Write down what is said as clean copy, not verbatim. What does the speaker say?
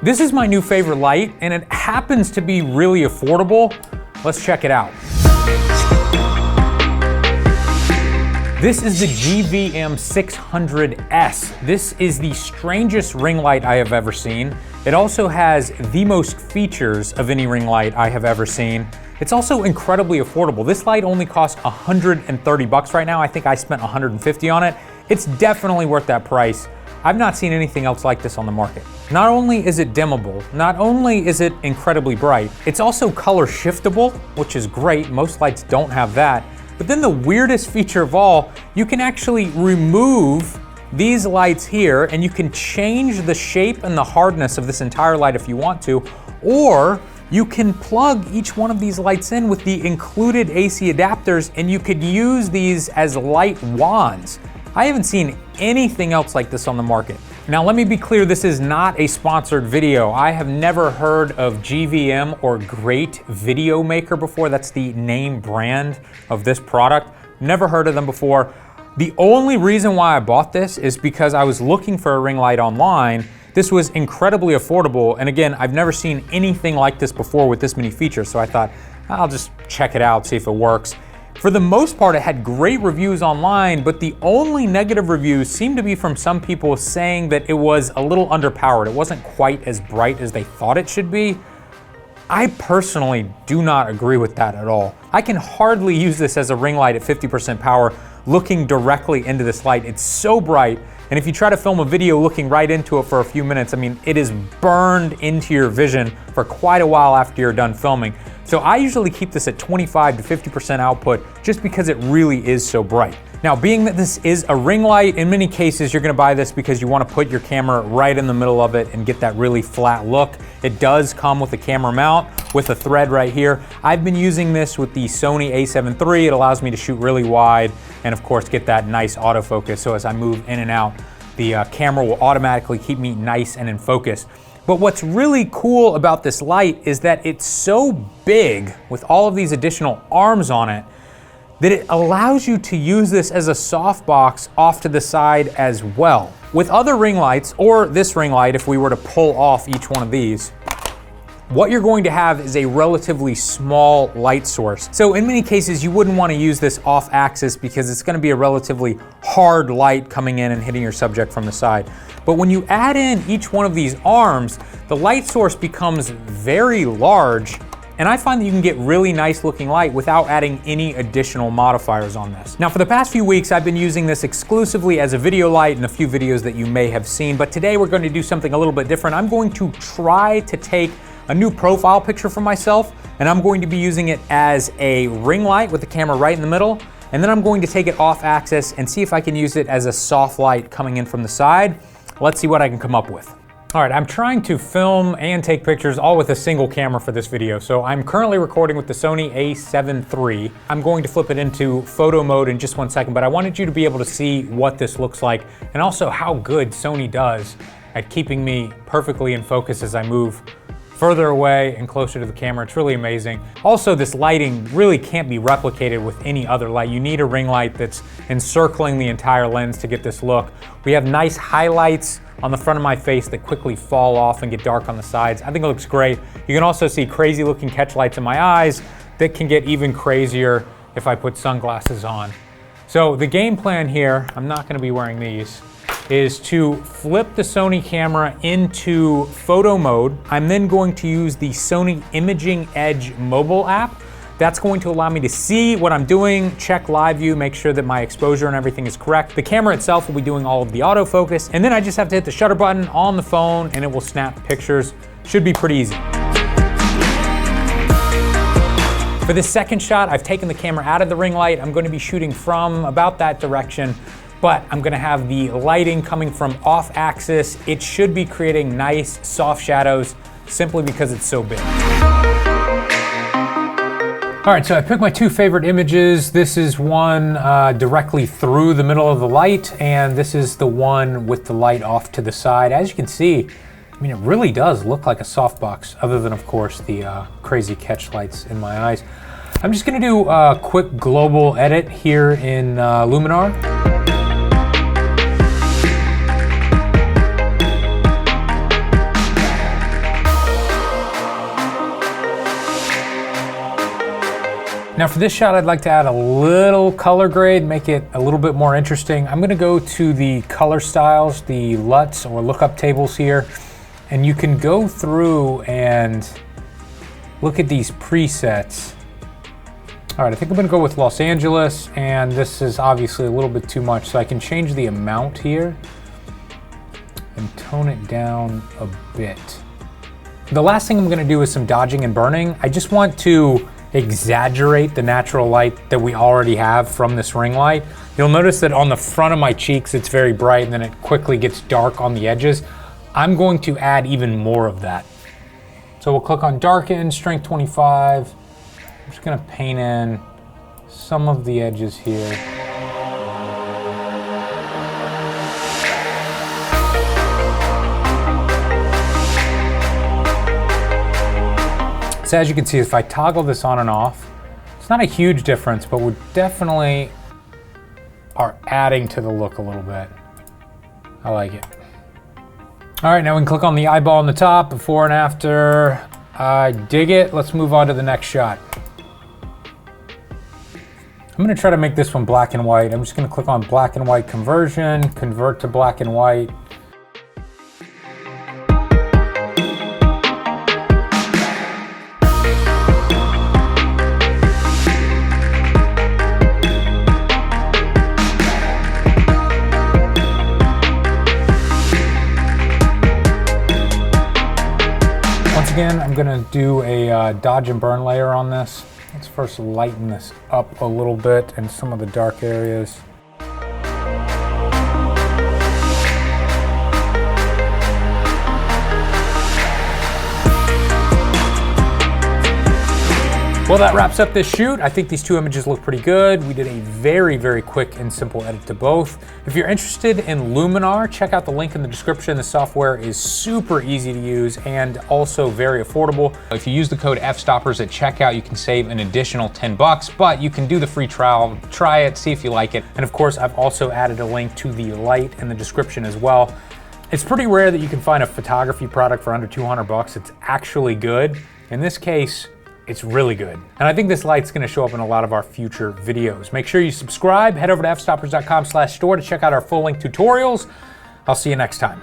This is my new favorite light, and it happens to be really affordable. Let's check it out. This is the GVM600S. This is the strangest ring light I have ever seen. It also has the most features of any ring light I have ever seen. It's also incredibly affordable. This light only costs 130 bucks right now. I think I spent 150 on it. It's definitely worth that price. I've not seen anything else like this on the market. Not only is it dimmable, not only is it incredibly bright, it's also color shiftable, which is great. Most lights don't have that. But then the weirdest feature of all, you can actually remove these lights here and you can change the shape and the hardness of this entire light if you want to, or you can plug each one of these lights in with the included AC adapters and you could use these as light wands. I haven't seen anything else like this on the market. Now let me be clear, this is not a sponsored video. I have never heard of GVM or Great Video Maker before. That's the name brand of this product. Never heard of them before. The only reason why I bought this is because I was looking for a ring light online. This was incredibly affordable, and again, I've never seen anything like this before with this many features, so I thought, I'll just check it out, see if it works. For the most part, it had great reviews online, but the only negative reviews seemed to be from some people saying that it was a little underpowered. It wasn't quite as bright as they thought it should be. I personally do not agree with that at all. I can hardly use this as a ring light at 50% power looking directly into this light. It's so bright, and if you try to film a video looking right into it for a few minutes, I mean, it is burned into your vision for quite a while after you're done filming. So I usually keep this at 25 to 50% output just because it really is so bright. Now, being that this is a ring light, in many cases you're gonna buy this because you wanna put your camera right in the middle of it and get that really flat look. It does come with a camera mount with a thread right here. I've been using this with the Sony A7 III. It allows me to shoot really wide and of course get that nice autofocus. So as I move in and out, the camera will automatically keep me nice and in focus. But what's really cool about this light is that it's so big with all of these additional arms on it that it allows you to use this as a softbox off to the side as well. With other ring lights, or this ring light, if we were to pull off each one of these, what you're going to have is a relatively small light source. So in many cases, you wouldn't want to use this off axis because it's going to be a relatively hard light coming in and hitting your subject from the side. But when you add in each one of these arms, the light source becomes very large, and I find that you can get really nice looking light without adding any additional modifiers on this. Now for the past few weeks, I've been using this exclusively as a video light in a few videos that you may have seen, but today we're going to do something a little bit different. I'm going to try to take a new profile picture for myself, and I'm going to be using it as a ring light with the camera right in the middle, and then I'm going to take it off axis and see if I can use it as a soft light coming in from the side. Let's see what I can come up with. All right, I'm trying to film and take pictures all with a single camera for this video. So I'm currently recording with the Sony A7 III. I'm going to flip it into photo mode in just 1 second, but I wanted you to be able to see what this looks like and also how good Sony does at keeping me perfectly in focus as I move further away and closer to the camera. It's really amazing. Also, this lighting really can't be replicated with any other light. You need a ring light that's encircling the entire lens to get this look. We have nice highlights on the front of my face that quickly fall off and get dark on the sides. I think it looks great. You can also see crazy looking catch lights in my eyes that can get even crazier if I put sunglasses on. So the game plan here, I'm not gonna be wearing these, is to flip the Sony camera into photo mode. I'm then going to use the Sony Imaging Edge mobile app. That's going to allow me to see what I'm doing, check live view, make sure that my exposure and everything is correct. The camera itself will be doing all of the autofocus, and then I just have to hit the shutter button on the phone and it will snap pictures. Should be pretty easy. For this second shot, I've taken the camera out of the ring light. I'm going to be shooting from about that direction, but I'm gonna have the lighting coming from off axis. It should be creating nice soft shadows simply because it's so big. All right, so I picked my two favorite images. This is one directly through the middle of the light, and this is the one with the light off to the side. As you can see, I mean, it really does look like a softbox, other than, of course, the crazy catch lights in my eyes. I'm just gonna do a quick global edit here in Luminar. Now for this shot, I'd like to add a little color grade, make it a little bit more interesting. I'm gonna go to the color styles, the LUTs or lookup tables here, and you can go through and look at these presets. All right, I think I'm gonna go with Los Angeles, and this is obviously a little bit too much, so I can change the amount here and tone it down a bit. The last thing I'm gonna do is some dodging and burning. I just want to exaggerate the natural light that we already have from this ring light. You'll notice that on the front of my cheeks, it's very bright and then it quickly gets dark on the edges. I'm going to add even more of that. So we'll click on darken, strength 25. I'm just gonna paint in some of the edges here. So as you can see, if I toggle this on and off, it's not a huge difference, but we definitely are adding to the look a little bit. I like it. All right, now we can click on the eyeball on the top, before and after. I dig it. Let's move on to the next shot. I'm gonna try to make this one black and white. I'm just gonna click on black and white conversion, convert to black and white. Again, I'm gonna do a dodge and burn layer on this. Let's first lighten this up a little bit in some of the dark areas. Well, that wraps up this shoot. I think these two images look pretty good. We did a very, very quick and simple edit to both. If you're interested in Luminar, check out the link in the description. The software is super easy to use and also very affordable. If you use the code Fstoppers at checkout, you can save an additional 10 bucks, but you can do the free trial, try it, see if you like it. And of course, I've also added a link to the light in the description as well. It's pretty rare that you can find a photography product for under 200 bucks. It's actually good. In this case, it's really good. And I think this light's gonna show up in a lot of our future videos. Make sure you subscribe, head over to fstoppers.com/store to check out our full length tutorials. I'll see you next time.